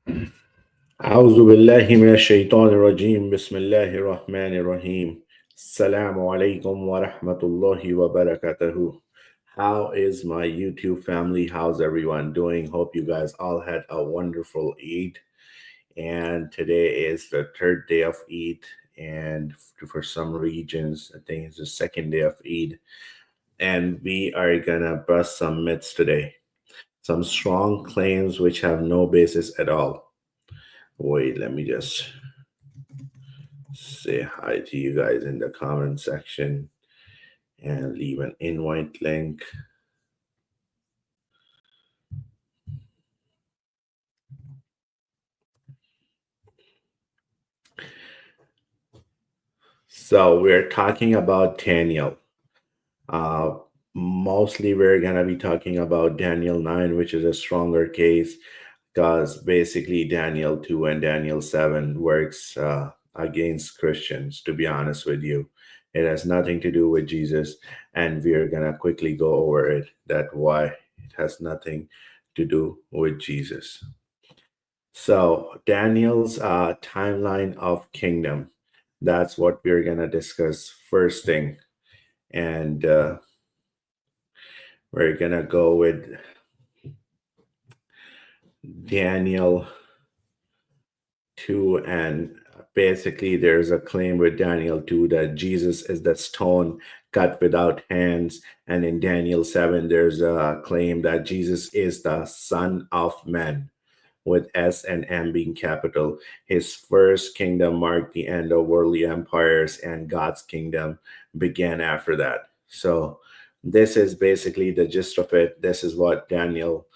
أعوذ بالله من الشيطان الرجيم بسم الله الرحمن الرحيم السلام عليكم ورحمة الله وبركاته. How is my YouTube family? How's everyone doing? Hope you guys all had a wonderful Eid. And today is the third day of Eid. And for some regions, I think it's the second day of Eid. And we are gonna bust some myths today. Some strong claims which have no basis at all. Wait, let me just say hi to you guys in the comment section and leave an invite link. So we're talking about Daniel. Uh, Mostly we're gonna be talking about Daniel 9, which is a stronger case because basically Daniel 2 and Daniel 7 works against Christians, to be honest with you. It has nothing to do with Jesus, and we're gonna quickly go over it. That why it has nothing to do with Jesus. So Daniel's timeline of kingdom. That's what we're gonna discuss first thing, and we're gonna go with Daniel 2, and basically there's a claim with Daniel 2 that Jesus is the stone cut without hands, and in Daniel 7 there's a claim that Jesus is the Son of Man with S and M being capital. His first kingdom marked the end of worldly empires, and God's kingdom began after that. So this is basically the gist of it. This is what Daniel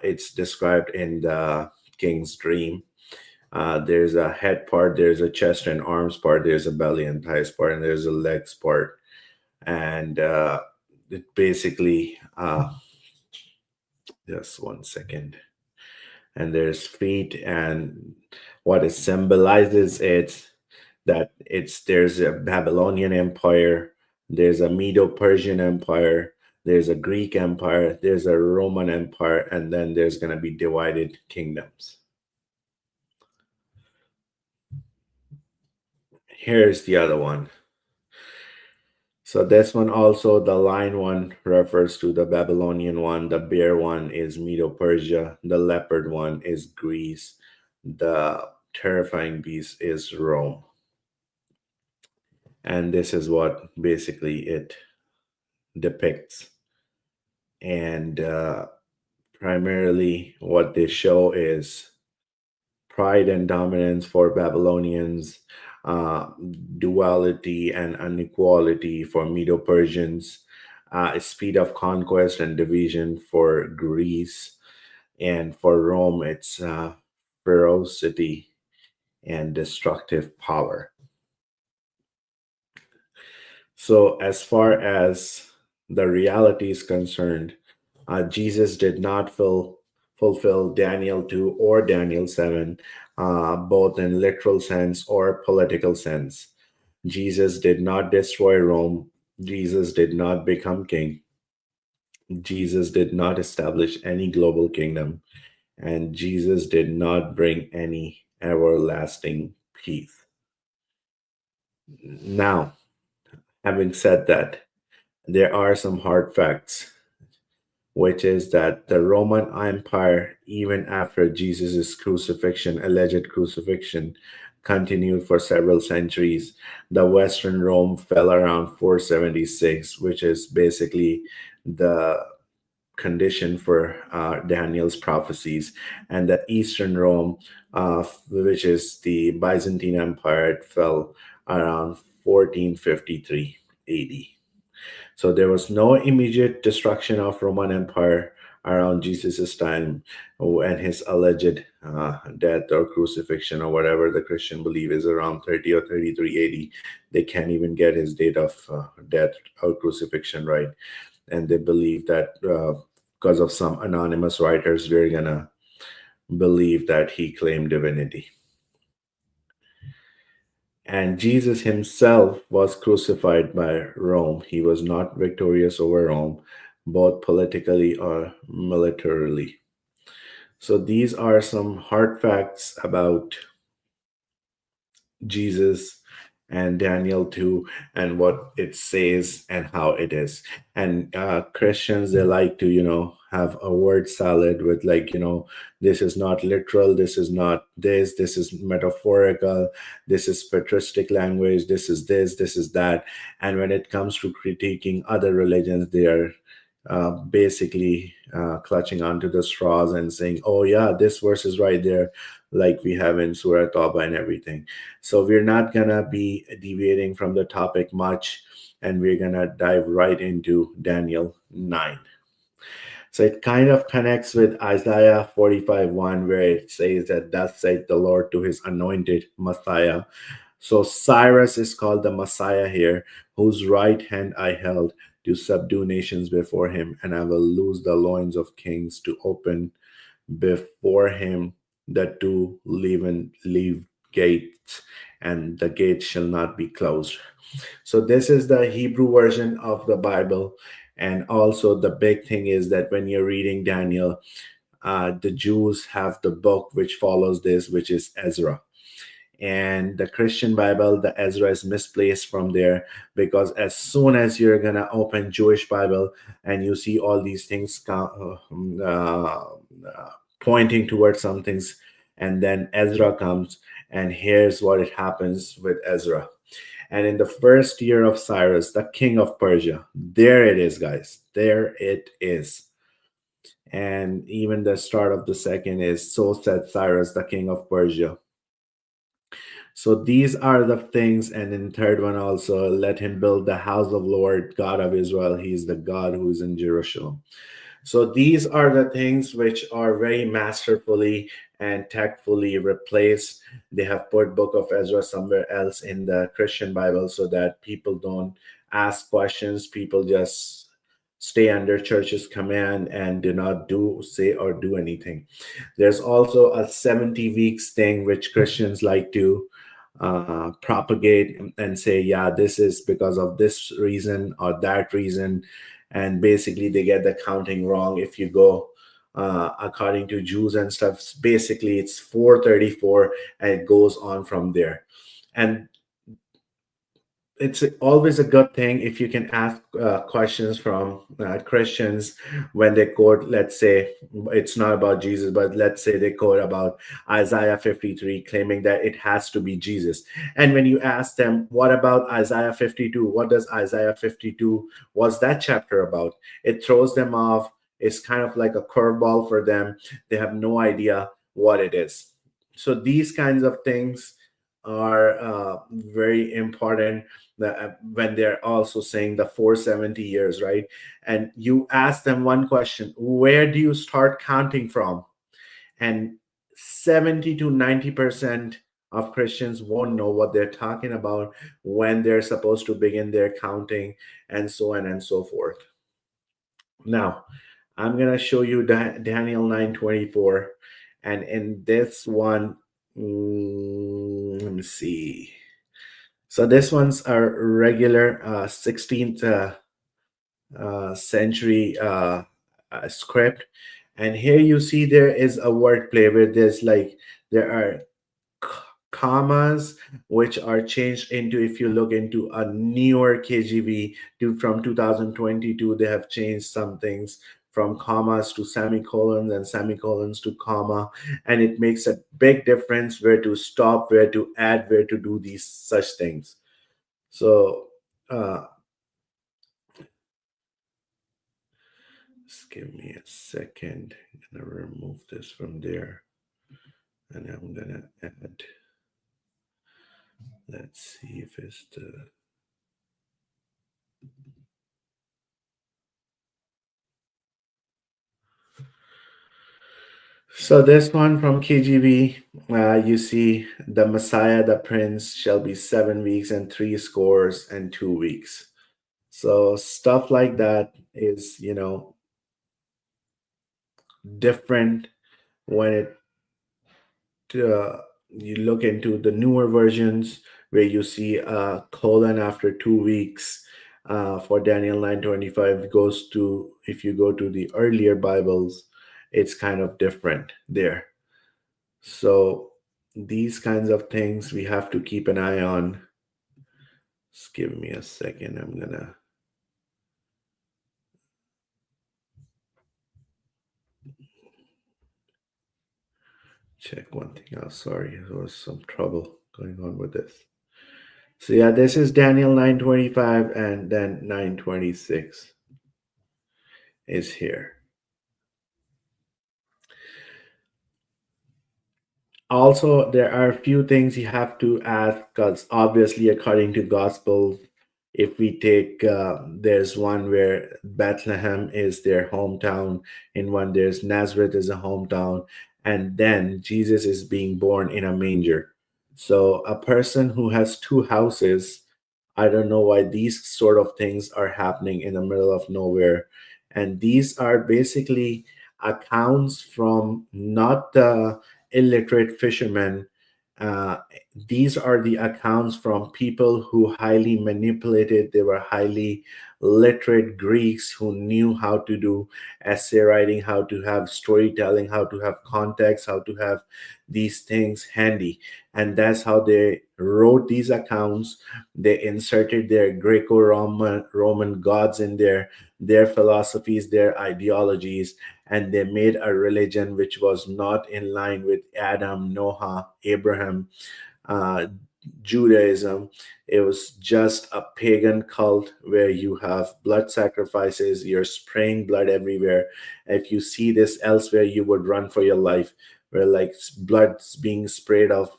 it's described in the king's dream. There's a head part, there's a chest and arms part, there's a belly and thighs part, and there's a legs part. And it basically, just one second. And there's feet, and what it symbolizes it's that there's a Babylonian empire, there's a Medo-Persian empire, there's a Greek empire, there's a Roman empire, and then there's going to be divided kingdoms. Here's the other one. So this one also, the lion one refers to the Babylonian one, the bear one is Medo-Persia, the leopard one is Greece, the terrifying beast is Rome. And this is what basically it depicts. And primarily what they show is pride and dominance for Babylonians, uh, duality and inequality for Medo-Persians, speed of conquest and division for Greece, and for Rome, it's ferocity and destructive power. So, as far as the reality is concerned, Jesus did not fulfill Daniel 2 or Daniel 7, both in literal sense or political sense. Jesus did not destroy Rome. Jesus did not become king. Jesus did not establish any global kingdom. And Jesus did not bring any everlasting peace. Now, having said that, there are some hard facts, which is that the Roman Empire, even after Jesus' crucifixion, alleged crucifixion, continued for several centuries. The Western Rome fell around 476, which is basically the condition for Daniel's prophecies, and the Eastern Rome, which is the Byzantine Empire, it fell around 1453 AD. So there was no immediate destruction of Roman Empire around Jesus' time and his alleged death or crucifixion or whatever the Christian belief is around 30 or 33 AD. They can't even get his date of death or crucifixion right. And they believe that because of some anonymous writers, we're going to believe that he claimed divinity. And Jesus himself was crucified by Rome. He was not victorious over Rome, both politically or militarily. So these are some hard facts about Jesus and Daniel 2 and what it says and how it is. And Christians, they like to, have a word salad with, like, this is not literal, this is not this is metaphorical, this is patristic language, this is that. And when it comes to critiquing other religions, they are basically clutching onto the straws and saying, oh, yeah, this verse is right there, like we have in Surah Tawbah and everything. So we're not going to be deviating from the topic much, and we're going to dive right into Daniel 9. So it kind of connects with Isaiah 45:1, where it says that thus said the Lord to his anointed Messiah. So Cyrus is called the Messiah here, whose right hand I held to subdue nations before him, and I will loose the loins of kings to open before him the two leave gates, and the gate shall not be closed. So this is the Hebrew version of the Bible. And also the big thing is that when you're reading Daniel, the Jews have the book which follows this, which is Ezra. And the Christian Bible, the Ezra is misplaced from there, because as soon as you're gonna open Jewish Bible and you see all these things pointing towards some things, and then Ezra comes, and here's what it happens with Ezra. And in the first year of Cyrus, the king of Persia, there it is, guys, there it is. And even the start of the second is, so said Cyrus, the king of Persia. So these are the things. And in third one also, let him build the house of Lord God of Israel. He is the God who is in Jerusalem. So these are the things which are very masterfully and tactfully replaced. They have put Book of Ezra somewhere else in the Christian Bible so that people don't ask questions. People just stay under church's command and do not say or do anything. There's also a 70 weeks thing which Christians like to propagate and say, yeah, this is because of this reason or that reason. And basically, they get the counting wrong. If you go according to Jews and stuff, basically it's 434 and it goes on from there. And it's always a good thing if you can ask questions from Christians when they quote, let's say, it's not about Jesus, but let's say they quote about Isaiah 53, claiming that it has to be Jesus. And when you ask them, what about Isaiah 52? What does Isaiah 52, what's that chapter about? It throws them off. It's kind of like a curveball for them. They have no idea what it is. So these kinds of things are very important when they're also saying the 470 years, right? And you ask them one question, where do you start counting from? And 70 to 90% of Christians won't know what they're talking about, when they're supposed to begin their counting, and so on and so forth. Now, I'm going to show you Daniel 9:24. And in this one, let me see. So this one's a regular 16th century script. And here you see there is a wordplay where there are commas which are changed into, if you look into a newer KJV from 2022, they have changed some things from commas to semicolons and semicolons to comma, and it makes a big difference where to stop, where to add, where to do these such things. So uh just give me a second. I'm gonna remove this from there, and I'm gonna add, let's see if it's the, so this one from KGB, you see, the Messiah, the Prince, shall be 7 weeks and 3 scores and 2 weeks. So stuff like that is, different when you look into the newer versions, where you see a colon after 2 weeks. For Daniel 9:25 goes to, if you go to the earlier Bibles, it's kind of different there. So these kinds of things we have to keep an eye on. Just give me a second. I'm gonna check one thing out. Sorry, there was some trouble going on with this. So yeah, this is Daniel 9:25, and then 9:26 is here. Also, there are a few things you have to ask, because obviously, according to Gospels, if we take, there's one where Bethlehem is their hometown, in one there's Nazareth is a hometown, and then Jesus is being born in a manger. So a person who has two houses, I don't know why these sort of things are happening in the middle of nowhere. And these are basically accounts from not the illiterate fishermen. Uh, these are the accounts from people who highly manipulated. They were highly literate Greeks who knew how to do essay writing, how to have storytelling, how to have context, how to have these things handy. And that's how they wrote these accounts. They inserted their Greco-Roman gods in there, their philosophies, their ideologies, and they made a religion which was not in line with Adam, Noah, Abraham, uh, Judaism. It was just a pagan cult where you have blood sacrifices, you're spraying blood everywhere. If you see this elsewhere, you would run for your life, where like blood's being sprayed off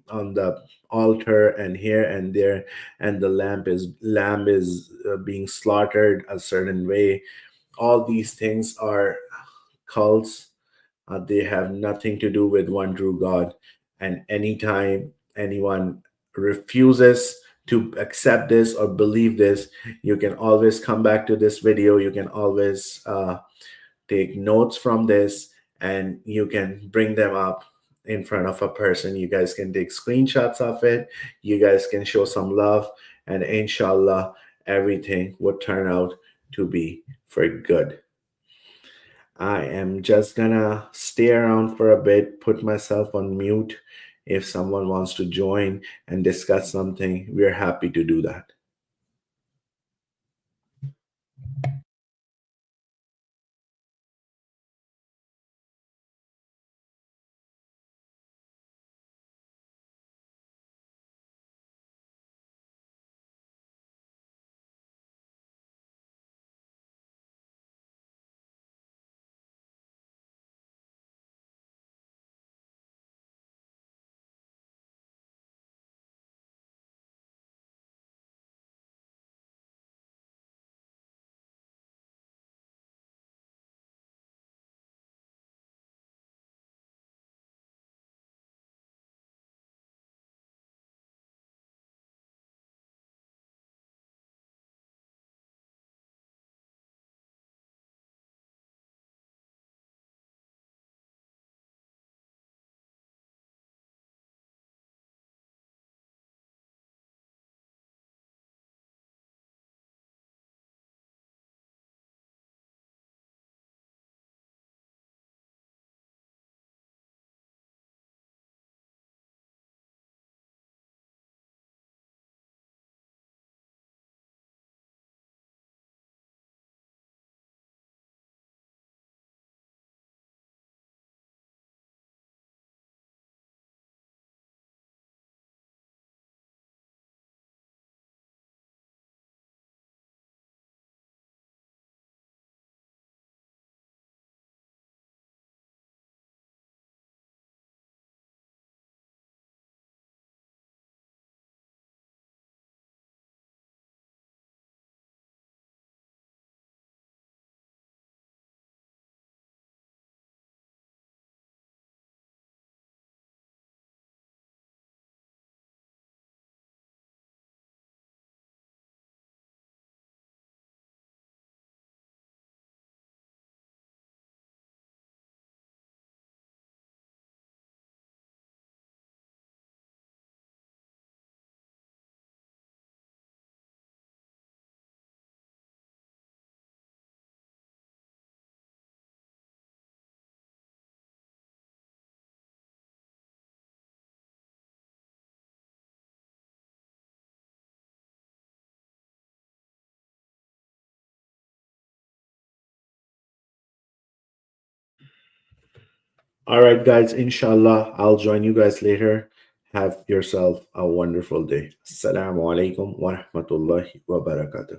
on the altar and here and there, and the lamb is being slaughtered a certain way. All these things are cults. They have nothing to do with one true God. And anytime anyone refuses to accept this or believe this, you can always come back to this video. You can always take notes from this, and you can bring them up in front of a person. You guys can take screenshots of it. You guys can show some love, and inshallah, everything would turn out to be for good. I am just gonna stay around for a bit, put myself on mute. If someone wants to join and discuss something, we're happy to do that. All right, guys, inshallah, I'll join you guys later. Have yourself a wonderful day. Assalamu alaikum wa rahmatullahi wa barakatuh.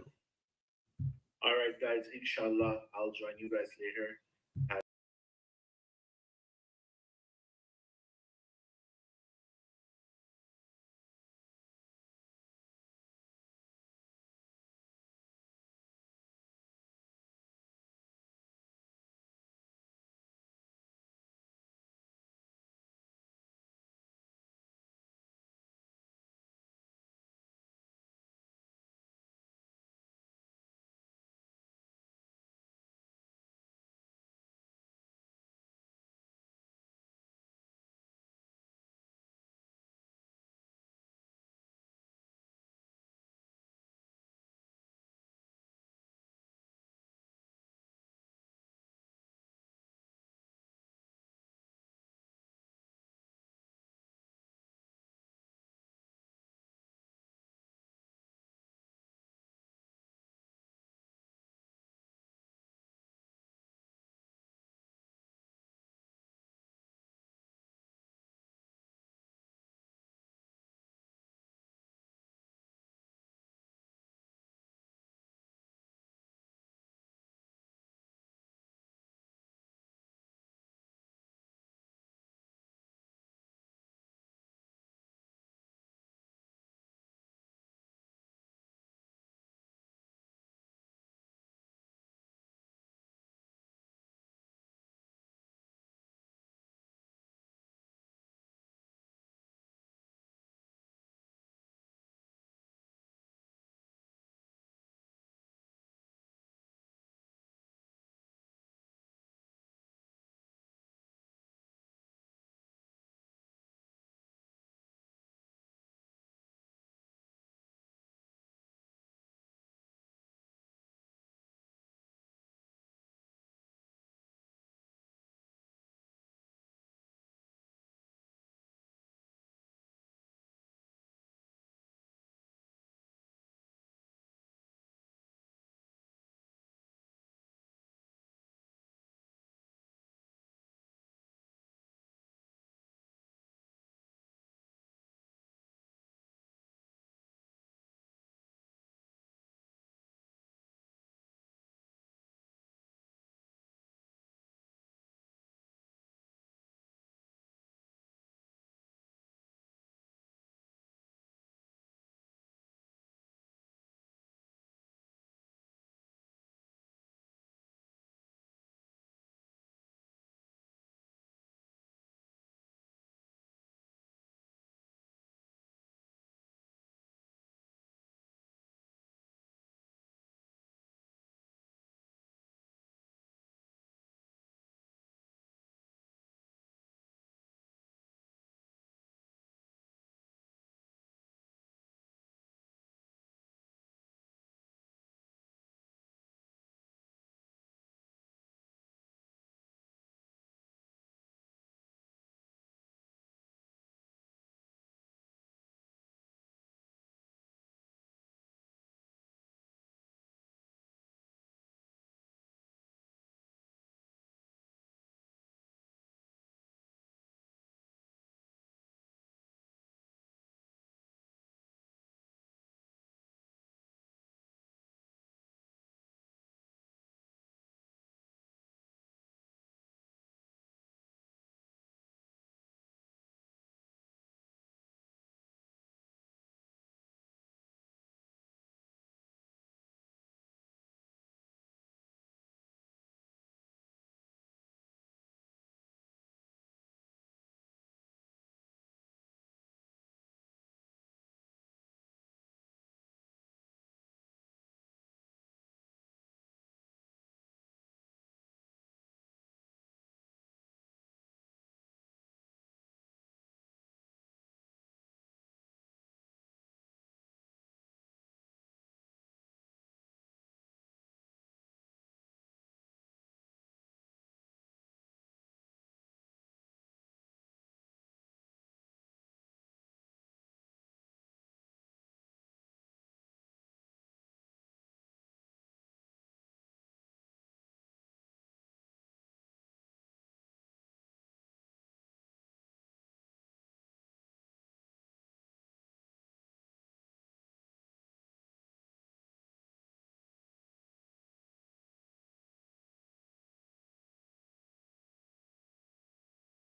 All right, guys, inshallah, I'll join you guys later.